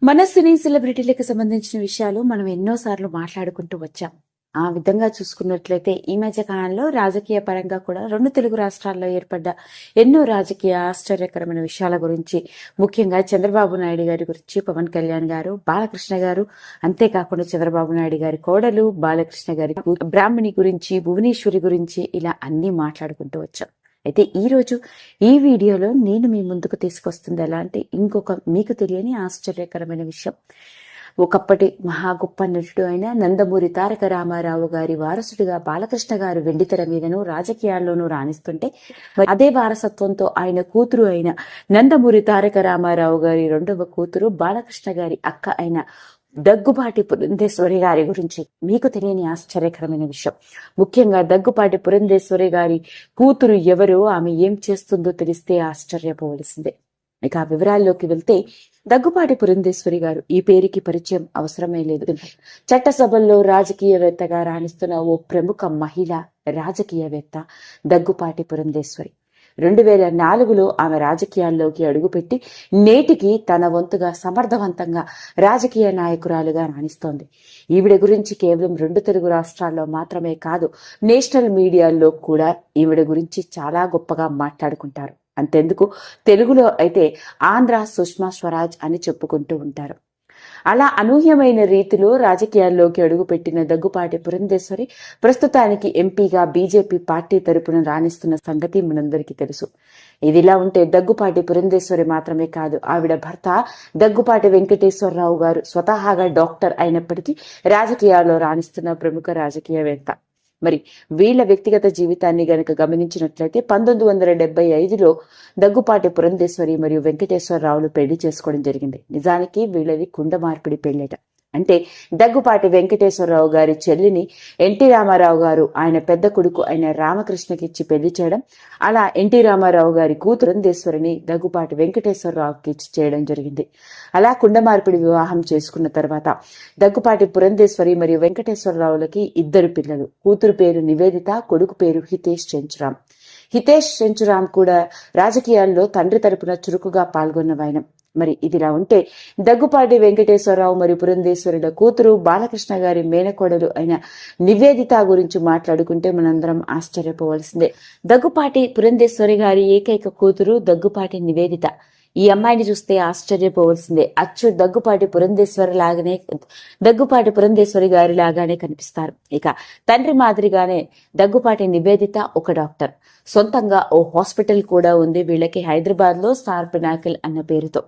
మన సినీ సెలబ్రిటీలకు సంబంధించిన విషయాలు మనం ఎన్నోసార్లు మాట్లాడుకుంటూ వచ్చాం. ఆ విధంగా చూసుకున్నట్లయితే ఈ మధ్య కాలంలో రాజకీయ పరంగా కూడా రెండు తెలుగు రాష్ట్రాల్లో ఏర్పడ్డ ఎన్నో రాజకీయ ఆశ్చర్యకరమైన విషయాల గురించి, ముఖ్యంగా చంద్రబాబు నాయుడు గారి గురించి, పవన్ కళ్యాణ్ గారు, బాలకృష్ణ గారు, అంతేకాకుండా చంద్రబాబు నాయుడు గారి కోడలు బాలకృష్ణ గారి బ్రాహ్మణి గురించి, భువనేశ్వరి గురించి, ఇలా అన్ని మాట్లాడుకుంటూ వచ్చాం. అయితే ఈరోజు ఈ వీడియోలో నేను మీ ముందుకు తీసుకొస్తుంది ఎలా అంటే ఇంకొక మీకు తెలియని ఆశ్చర్యకరమైన విషయం. ఒకప్పటి మహా గొప్ప నటుడు అయిన నందమూరి తారక రామారావు గారి వారసుడిగా బాలకృష్ణ గారు వెండితెర మీదను రాజకీయాల్లోనూ రాణిస్తుంటే, అదే వారసత్వంతో ఆయన కూతురు అయిన నందమూరి తారక రామారావు గారి రెండవ కూతురు బాలకృష్ణ గారి అక్క అయిన దగ్గుపాటి పురంధేశ్వరి గారి గురించి మీకు తెలియని ఆశ్చర్యకరమైన విషయం. ముఖ్యంగా దగ్గుపాటి పురంధేశ్వరి గారి కూతురు ఎవరో, ఆమె ఏం చేస్తుందో తెలిస్తే ఆశ్చర్యపోవలసిందే. ఇక ఆ వివరాల్లోకి వెళ్తే, దగ్గుపాటి పురంధేశ్వరి గారు ఈ పేరుకి పరిచయం అవసరమే లేదు. చట్టసభల్లో రాజకీయవేత్తగా రాణిస్తున్న ఓ ప్రముఖ మహిళ రాజకీయవేత్త దగ్గుపాటి పురంధేశ్వరి. 2004లో ఆమె రాజకీయాల్లోకి అడుగుపెట్టి నేటికి తన వంతుగా సమర్థవంతంగా రాజకీయ నాయకురాలుగా రాణిస్తోంది. ఈవిడ గురించి కేవలం రెండు తెలుగు రాష్ట్రాల్లో మాత్రమే కాదు, నేషనల్ మీడియాలో కూడా ఈవిడ గురించి చాలా గొప్పగా మాట్లాడుకుంటారు. అంతెందుకు, తెలుగులో అయితే ఆంధ్ర సుష్మా స్వరాజ్ అని చెప్పుకుంటూ ఉంటారు. అలా అనూహ్యమైన రీతిలో రాజకీయాల్లోకి అడుగుపెట్టిన దగ్గుపాటి పురంధేశ్వరి ప్రస్తుతానికి ఎంపీగా బీజేపీ పార్టీ తరపున రాణిస్తున్న సంగతి మనందరికీ తెలుసు. ఇదిలా ఉంటే దగ్గుపాటి పురంధేశ్వరి మాత్రమే కాదు, ఆవిడ భర్త దగ్గుపాటి వెంకటేశ్వరరావు గారు స్వతహాగా డాక్టర్ అయినప్పటికీ రాజకీయాల్లో రాణిస్తున్న ప్రముఖ రాజకీయవేత్త. మరి వీళ్ళ వ్యక్తిగత జీవితాన్ని గనక గమనించినట్లయితే 1975లో దగ్గుపాటి పురంధేశ్వరి మరియు వెంకటేశ్వరరావులు పెళ్లి చేసుకోవడం జరిగింది. నిజానికి వీళ్ళది కుండ మార్పిడి పెళ్లిట. అంటే దగ్గుపాటి వెంకటేశ్వరరావు గారి చెల్లిని ఎన్టీ రామారావు గారు ఆయన పెద్ద కొడుకు అయిన రామకృష్ణకి ఇచ్చి పెళ్లి చేయడం, అలా ఎన్టీ రామారావు గారి కూతురు పురంధేశ్వరిని దగ్గుపాటి వెంకటేశ్వరరావుకి ఇచ్చి చేయడం జరిగింది. అలా కుండ మార్పిడి వివాహం చేసుకున్న తర్వాత దగ్గుపాటి పురంధేశ్వరి మరియు వెంకటేశ్వరరావులకి ఇద్దరు పిల్లలు. కూతురు పేరు నివేదిత, కొడుకు పేరు హితేష్ చెంచురాం. హితేష్ చెంచురాం కూడా రాజకీయాల్లో తండ్రి తరపున చురుకుగా పాల్గొన్నవాయన. మరి ఇదిలా ఉంటే, దగ్గుపాటి వెంకటేశ్వరరావు మరియు పురంధేశ్వరుల కూతురు బాలకృష్ణ గారి మేనకోడలు అయిన నివేదిత గురించి మాట్లాడుకుంటే మనందరం ఆశ్చర్యపోవలసిందే. దగ్గుపాటి పురంధేశ్వరి గారి ఏకైక కూతురు దగ్గుపాటి నివేదిత. ఈ అమ్మాయిని చూస్తే ఆశ్చర్యపోవలసిందే. అచ్చు దగ్గుపాటి పురంధేశ్వరి గారి లాగానే కనిపిస్తారు. ఇక తండ్రి మాదిరిగానే దగ్గుపాటి నివేదిత ఒక డాక్టర్. సొంతంగా ఓ హాస్పిటల్ కూడా ఉంది వీళ్ళకి, హైదరాబాద్ లో స్టార్ పినాకిల్ అన్న పేరుతో.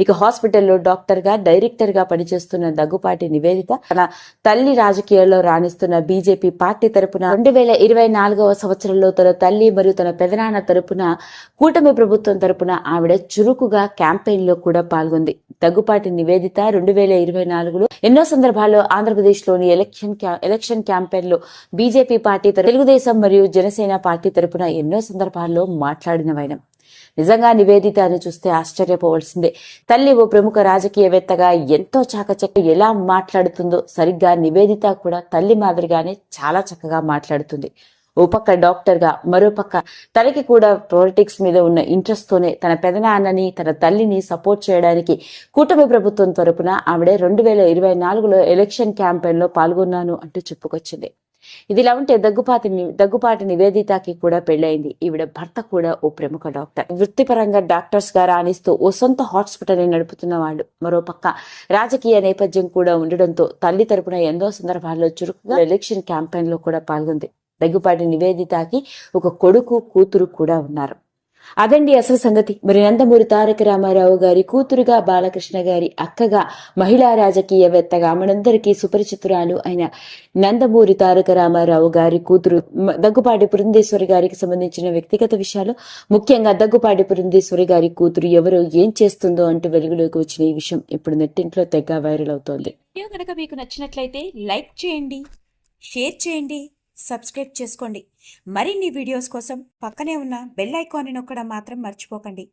ఇక హాస్పిటల్లో డాక్టర్ గా, డైరెక్టర్ గా పనిచేస్తున్న దగ్గుపాటి నివేదిత తన తల్లి రాజకీయాల్లో రాణిస్తున్న బీజేపీ పార్టీ తరపున 2024వ సంవత్సరంలో తన తల్లి మరియు తన పెదనాన్న తరపున కూటమి ప్రభుత్వం తరపున ఆవిడ చురుకుగా క్యాంపెయిన్ లో కూడా పాల్గొంది. దగ్గుపాటి నివేదిత 2024లో ఎన్నో సందర్భాల్లో ఆంధ్రప్రదేశ్ లోని ఎలక్షన్ క్యాంపెయిన్ లో బీజేపీ పార్టీ, తెలుగుదేశం మరియు జనసేన పార్టీ తరపున ఎన్నో సందర్భాల్లో మాట్లాడినవైన. నిజంగా నివేదితను చూస్తే ఆశ్చర్యపోవలసిందే. తల్లి ఓ ప్రముఖ రాజకీయవేత్తగా ఎంతో చాకచక్య ఎలా మాట్లాడుతుందో, సరిగ్గా నివేదిత కూడా తల్లి మాదిరిగానే చాలా చక్కగా మాట్లాడుతుంది. ఓ పక్క డాక్టర్ గా, మరోపక్క తనకి కూడా పాలిటిక్స్ మీద ఉన్న ఇంట్రెస్ట్ తోనే తన పెదనాన్నని, తన తల్లిని సపోర్ట్ చేయడానికి కూటమి ప్రభుత్వం తరపున ఆవిడే 2024లో ఎలక్షన్ క్యాంపెయిన్ లో పాల్గొన్నాను అంటూ చెప్పుకొచ్చింది. ఇదిలా ఉంటే దగ్గుపాటి నివేదితకి కూడా పెళ్లైంది. ఈవిడ భర్త కూడా ఓ ప్రముఖ డాక్టర్. వృత్తిపరంగా డాక్టర్స్ గా రాణిస్తూ ఓ సొంత హాస్పిటల్ ని నడుపుతున్న వాళ్ళు. మరోపక్క రాజకీయ నేపథ్యం కూడా ఉండడంతో తల్లి తరపున ఎన్నో సందర్భాల్లో చురుకుగా ఎలక్షన్ క్యాంపెయిన్ లో కూడా పాల్గొంది. దగ్గుపాటి నివేదితకి ఒక కొడుకు, కూతురు కూడా ఉన్నారు. అదండి అసలు సంగతి. మరి నందమూరి తారక రామారావు గారి కూతురుగా, బాలకృష్ణ గారి అక్కగా, మహిళా రాజకీయవేత్తగా మనందరికీ సుపరిచితురాలు అయిన నందమూరి తారక రామారావు గారి కూతురు దగ్గుపాటి పురంధేశ్వరి గారికి సంబంధించిన వ్యక్తిగత విషయాలు, ముఖ్యంగా దగ్గుపాటి పురంధేశ్వరి గారి కూతురు ఎవరో, ఏం చేస్తుందో అంటూ వెలుగులోకి వచ్చిన ఈ విషయం ఇప్పుడు నెట్టింట్లో తెగ వైరల్ అవుతోంది. వీడియో కనుక మీకు నచ్చినట్లయితే లైక్ చేయండి, షేర్ చేయండి, సబ్స్క్రైబ్ చేసుకోండి. మరిన్ని వీడియోస్ కోసం పక్కనే ఉన్న బెల్ ఐకాన్ని నొక్కడం మాత్రం మర్చిపోకండి.